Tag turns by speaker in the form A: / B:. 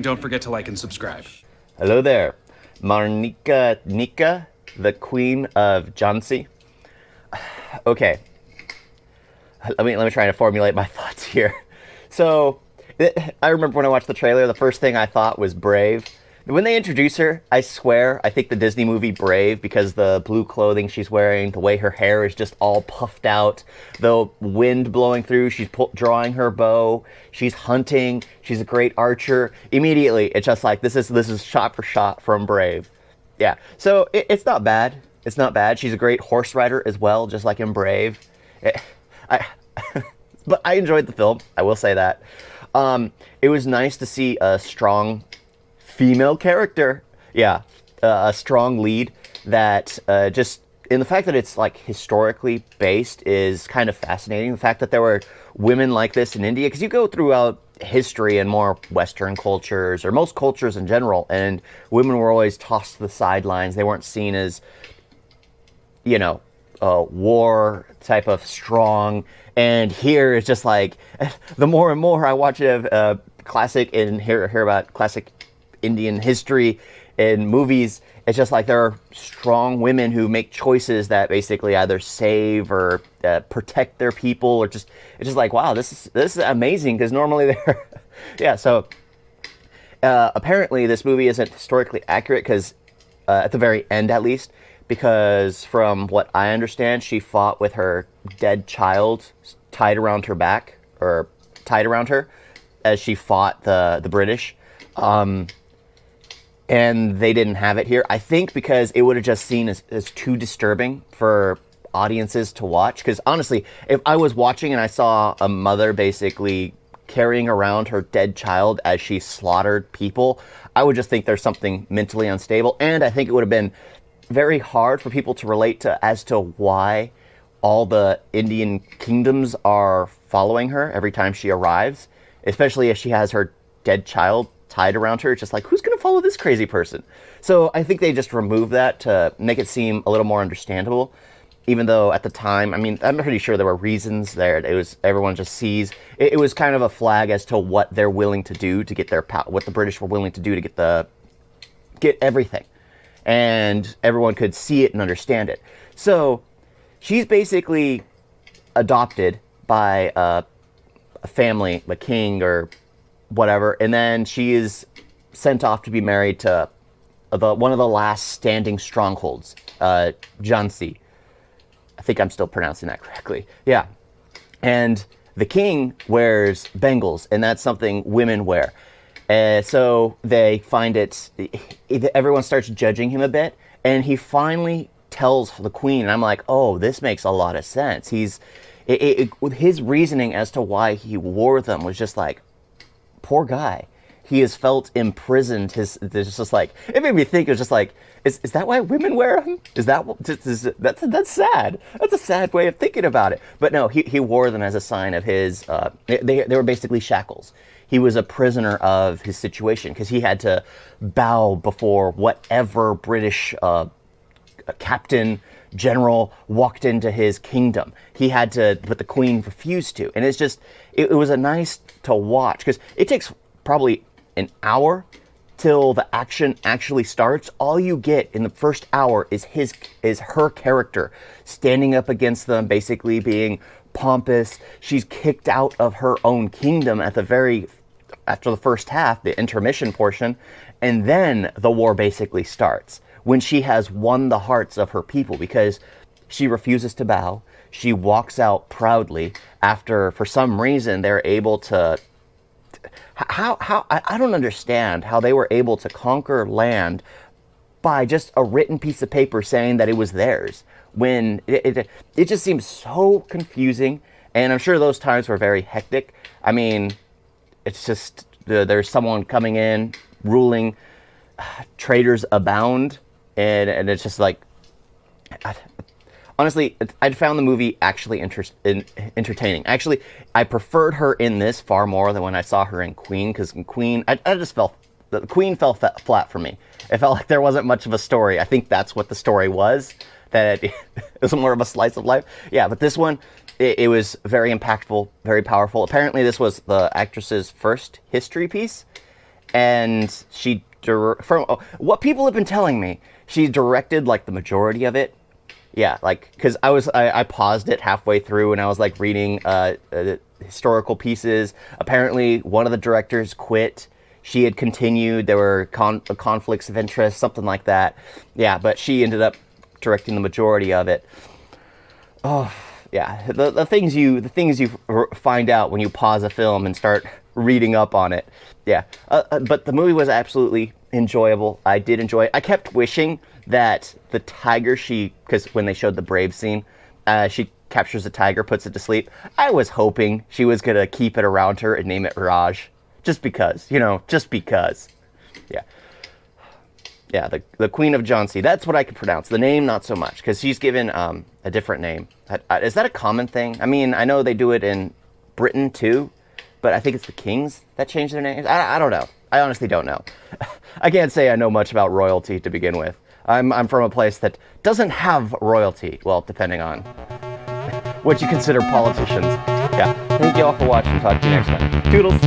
A: don't forget to like and subscribe.
B: Hello there. Marnikanika, the queen of Jhansi. Okay. Let me try to formulate my thoughts here. So, I remember when I watched the trailer, the first thing I thought was Brave. When they introduce her, I swear, I think the Disney movie Brave, because the blue clothing she's wearing, the way her hair is just all puffed out, the wind blowing through, she's drawing her bow, she's hunting, she's a great archer. Immediately, it's just like, this is shot for shot from Brave. Yeah, so it's not bad. It's not bad. She's a great horse rider as well, just like in Brave. But I enjoyed the film, I will say that. It was nice to see a strong female character, a strong lead that just in the fact that it's like historically based is kind of fascinating. The fact that there were women like this in India, because you go throughout history and more Western cultures or most cultures in general, and women were always tossed to the sidelines. They weren't seen as, war type of strong. And here it's just like the more and more I watch classic and hear about classic Indian history in movies, it's just like there are strong women who make choices that basically either save or protect their people, or it's just like, wow, this is amazing, because normally they're so apparently this movie isn't historically accurate, because at the very end at least, because from what I understand, she fought with her dead child tied around her back, or tied around her as she fought the British. And they didn't have it here. I think because it would have just seen as too disturbing for audiences to watch. Because honestly, if I was watching and I saw a mother basically carrying around her dead child as she slaughtered people, I would just think there's something mentally unstable. And I think it would have been very hard for people to relate to as to why all the Indian kingdoms are following her every time she arrives, especially if she has her dead child tied around her. It's just like, who's going to follow this crazy person? So I think they just removed that to make it seem a little more understandable, even though at the time, I mean, I'm pretty sure there were reasons there. It was, everyone just sees, it was kind of a flag as to what they're willing to do to get their power, what the British were willing to do to get everything. And everyone could see it and understand it. So she's basically adopted by a family, a king or whatever, and then she is sent off to be married to one of the last standing strongholds, Jhansi. I think I'm still pronouncing that correctly. Yeah. And the king wears bangles, and that's something women wear. So they find everyone starts judging him a bit, and he finally tells the queen, and I'm like, oh, this makes a lot of sense. His reasoning as to why he wore them was just like, poor guy. He has felt imprisoned. There's just like, it made me think, it was just like, is that why women wear them? That's sad. That's a sad way of thinking about it. But no, he wore them as a sign of his, they were basically shackles. He was a prisoner of his situation, because he had to bow before whatever British captain, general walked into his kingdom. He had to, but the queen refused to. And it's just, it was a nice to watch, because it takes probably an hour till the action actually starts. All you get in the first hour is her character standing up against them, basically being pompous. She's kicked out of her own kingdom after the first half, the intermission portion, and then the war basically starts when she has won the hearts of her people, because she refuses to bow. She walks out proudly after, for some reason, they're able to. I don't understand how they were able to conquer land by just a written piece of paper saying that it was theirs, when it just seems so confusing. And I'm sure those times were very hectic. I mean, it's just, there's someone coming in, ruling, traitors abound, and it's just like, honestly, I found the movie actually entertaining. Actually, I preferred her in this far more than when I saw her in Queen, because in Queen, the Queen fell flat for me. It felt like there wasn't much of a story. I think that's what the story was, that it was more of a slice of life. Yeah, but this one, it was very impactful, very powerful. Apparently, this was the actress's first history piece, and from what people have been telling me, she directed like the majority of it. Yeah, like because I paused it halfway through and I was like reading historical pieces. Apparently, one of the directors quit. She had continued. There were conflicts of interest, something like that. Yeah, but she ended up directing the majority of it. Oh, yeah, the things you find out when you pause a film and start reading up on it. Yeah, but the movie was absolutely enjoyable. I did enjoy it. I kept wishing that the tiger because when they showed the brave scene, she captures the tiger, puts it to sleep. I was hoping she was gonna keep it around her and name it Raj, just because, just because. Yeah. Yeah, the Queen of Jhansi. That's what I could pronounce. The name, not so much, because she's given a different name. Is that a common thing? I mean, I know they do it in Britain too, but I think it's the kings that change their names. I don't know. I honestly don't know. I can't say I know much about royalty to begin with. I'm from a place that doesn't have royalty. Well, depending on what you consider politicians. Yeah. Thank you all for watching. Talk to you next time. Toodles.